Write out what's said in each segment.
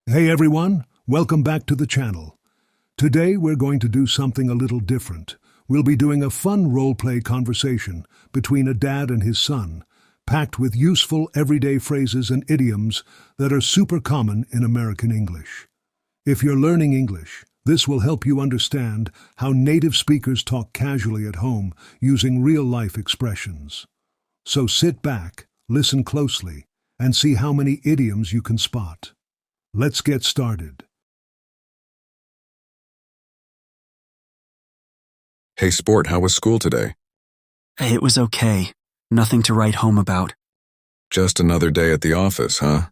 Hey everyone, welcome back to the channel. Today we're going to do something a little different. We'll be doing a fun role-play conversation between a dad and his son, packed with useful everyday phrases and idioms that are super common in American English. If you're learning English, this will help you understand how native speakers talk casually at home using real-life expressions. So sit back, listen closely, and see how many idioms you can spot. Let's get started. Hey Sport, how was school today? It was okay. Nothing to write home about. Just another day at the office, huh?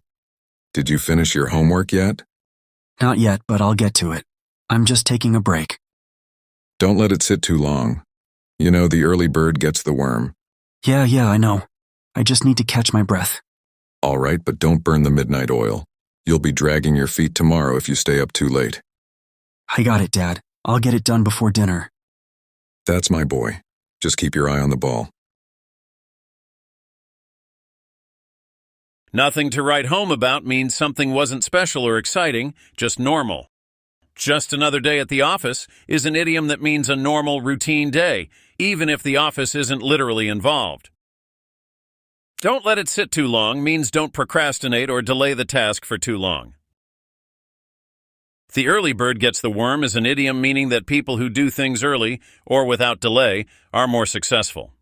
Did you finish your homework yet? Not yet, but I'll get to it. I'm just taking a break. Don't let it sit too long. You know, the early bird gets the worm. Yeah, I know. I just need to catch my breath. All right, but don't burn the midnight oil. You'll be dragging your feet tomorrow if you stay up too late. I got it, Dad. I'll get it done before dinner. That's my boy. Just keep your eye on the ball. Nothing to write home about means something wasn't special or exciting, just normal. Just another day at the office is an idiom that means a normal, routine day, even if the office isn't literally involved. Don't let it sit too long means don't procrastinate or delay the task for too long. The early bird gets the worm is an idiom meaning that people who do things early or without delay are more successful.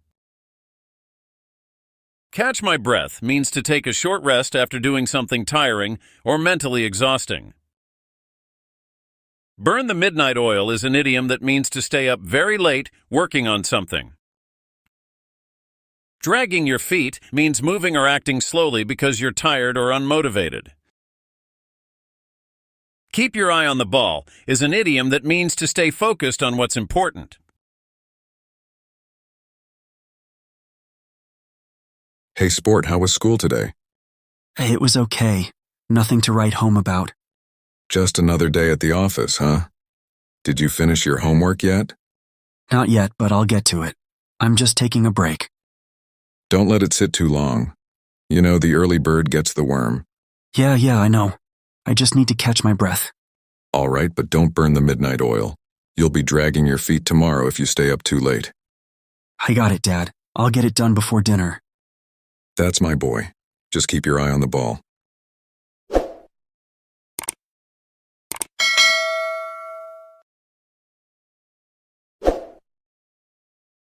Catch my breath means to take a short rest after doing something tiring or mentally exhausting. Burn the midnight oil is an idiom that means to stay up very late working on something. Dragging your feet means moving or acting slowly because you're tired or unmotivated. Keep your eye on the ball is an idiom that means to stay focused on what's important. Hey Sport, how was school today? It was okay. Nothing to write home about. Just another day at the office, huh? Did you finish your homework yet? Not yet, but I'll get to it. I'm just taking a break. Don't let it sit too long. You know, the early bird gets the worm. Yeah, I know. I just need to catch my breath. All right, but don't burn the midnight oil. You'll be dragging your feet tomorrow if you stay up too late. I got it, Dad. I'll get it done before dinner. That's my boy. Just keep your eye on the ball.